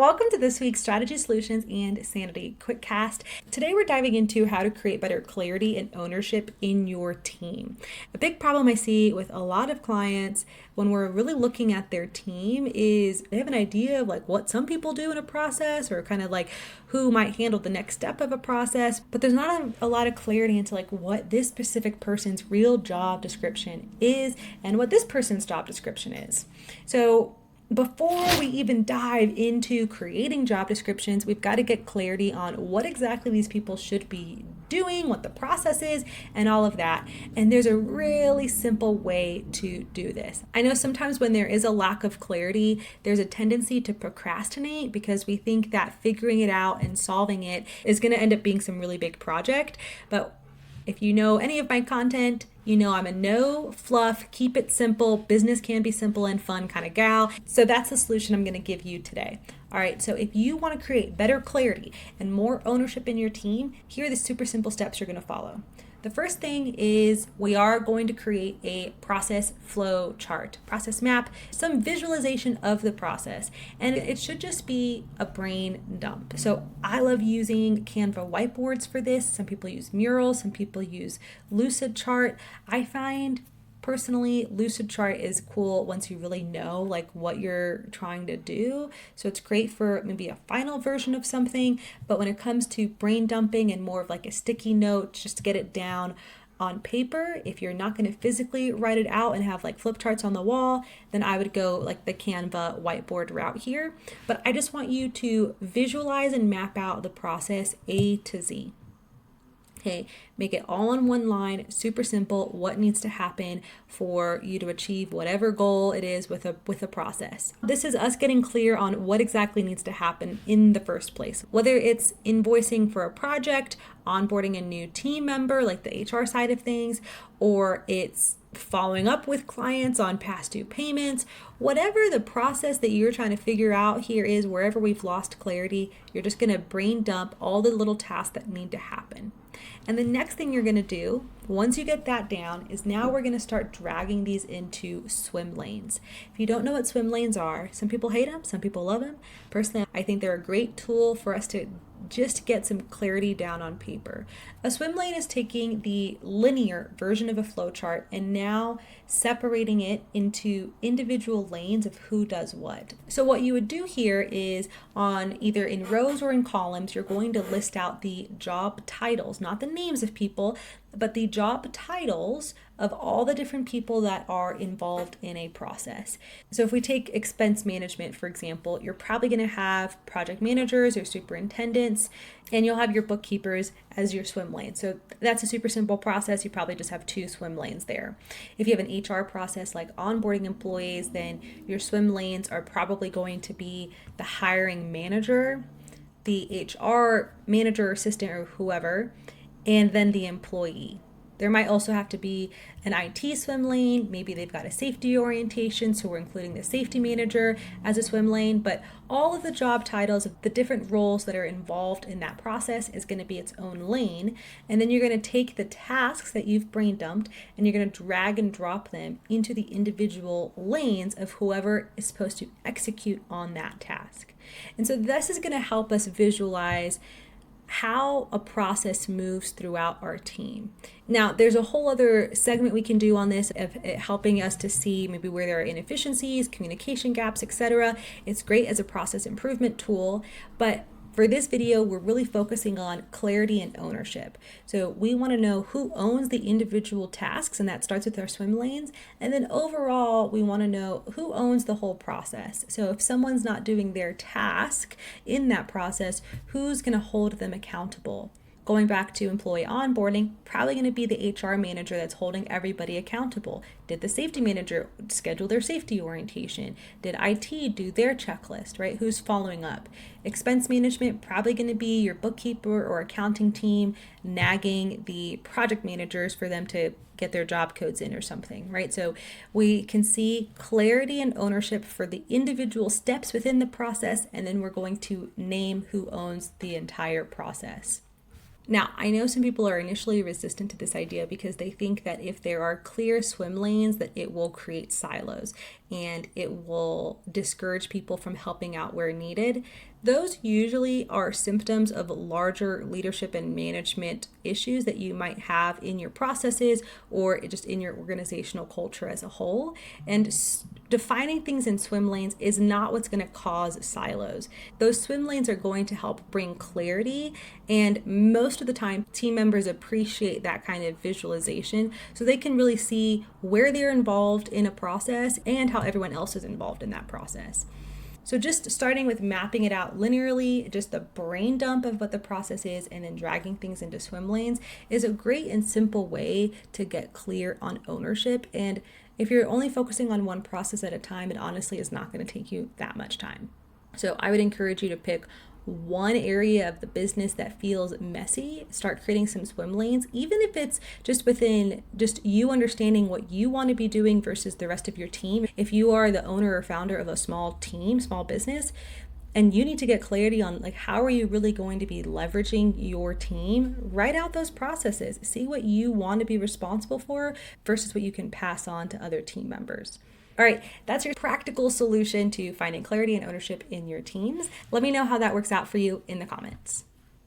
Welcome to this week's Strategy Solutions and Sanity Quickcast. Today we're diving into how to create better clarity and ownership in your team. A big problem I see with a lot of clients when we're really looking at their team is they have an idea of like what some people do in a process or kind of like who might handle the next step of a process, but there's not a lot of clarity into like what this specific person's real job description is and what this person's job description is. So before we even dive into creating job descriptions, we've got to get clarity on what exactly these people should be doing, what the process is, and all of that. And there's a really simple way to do this. I know sometimes when there is a lack of clarity, there's a tendency to procrastinate because we think that figuring it out and solving it is going to end up being some really big project. But if you know any of my content, you know I'm a no fluff, keep it simple, business can be simple and fun kind of gal. So that's the solution I'm going to give you today. All right, so if you want to create better clarity and more ownership in your team, here are the super simple steps you're going to follow. The first thing is we are going to create a process flow chart, process map, some visualization of the process. And it should just be a brain dump. So I love using Canva whiteboards for this. Some people use murals, some people use lucid chart. I find personally, lucid chart is cool once you really know like what you're trying to do. So it's great for maybe a final version of something, but when it comes to brain dumping and more of like a sticky note, just to get it down on paper, if you're not going to physically write it out and have like flip charts on the wall, then I would go like the Canva whiteboard route here. But I just want you to visualize and map out the process A to Z. Okay, make it all on one line, super simple, what needs to happen for you to achieve whatever goal it is with a process. This is us getting clear on what exactly needs to happen in the first place. Whether it's invoicing for a project, onboarding a new team member, like the HR side of things, or it's following up with clients on past due payments, whatever the process that you're trying to figure out here is, wherever we've lost clarity, you're just going to brain dump all the little tasks that need to happen. And the next thing you're going to do, once you get that down, is now we're going to start dragging these into swim lanes. If you don't know what swim lanes are, some people hate them, some people love them. Personally, I think they're a great tool for us to just get some clarity down on paper. A swim lane is taking the linear version of a flowchart and now separating it into individual lanes of who does what. So what you would do here is on either in rows or in columns, you're going to list out the job titles, not the names of people, but the job titles of all the different people that are involved in a process. So if we take expense management, for example, you're probably going to have project managers or superintendents, and you'll have your bookkeepers as your swim lane. So that's a super simple process. You probably just have two swim lanes there. If you have an HR process like onboarding employees, then your swim lanes are probably going to be the hiring manager, the HR manager, assistant, or whoever, and then the employee. There might also have to be an IT swim lane. Maybe they've got a safety orientation, so we're including the safety manager as a swim lane. But all of the job titles of the different roles that are involved in that process is going to be its own lane. And then you're going to take the tasks that you've brain dumped and you're going to drag and drop them into the individual lanes of whoever is supposed to execute on that task. And so this is going to help us visualize how a process moves throughout our team. Now, there's a whole other segment we can do on this of it helping us to see maybe where there are inefficiencies, communication gaps, etc. It's great as a process improvement tool, but for this video, we're really focusing on clarity and ownership. So we want to know who owns the individual tasks, and that starts with our swim lanes. And then overall, we want to know who owns the whole process. So if someone's not doing their task in that process, who's going to hold them accountable? Going back to employee onboarding, probably going to be the HR manager that's holding everybody accountable. Did the safety manager schedule their safety orientation? Did IT do their checklist, right? Who's following up? Expense management, probably going to be your bookkeeper or accounting team nagging the project managers for them to get their job codes in or something, right? So we can see clarity and ownership for the individual steps within the process, and then we're going to name who owns the entire process. Now, I know some people are initially resistant to this idea because they think that if there are clear swim lanes, that it will create silos and it will discourage people from helping out where needed. Those usually are symptoms of larger leadership and management issues that you might have in your processes or just in your organizational culture as a whole. And defining things in swim lanes is not what's going to cause silos. Those swim lanes are going to help bring clarity, and most of the time, team members appreciate that kind of visualization so they can really see where they're involved in a process and how everyone else is involved in that process. So just starting with mapping it out linearly, just the brain dump of what the process is, and then dragging things into swim lanes is a great and simple way to get clear on ownership. And if you're only focusing on one process at a time, it honestly is not going to take you that much time. So I would encourage you to pick one area of the business that feels messy, start creating some swim lanes, even if it's just within just you understanding what you want to be doing versus the rest of your team. If you are the owner or founder of a small team, small business, and you need to get clarity on like how are you really going to be leveraging your team, write out those processes. See what you want to be responsible for versus what you can pass on to other team members. All right, that's your practical solution to finding clarity and ownership in your teams. Let me know how that works out for you in the comments.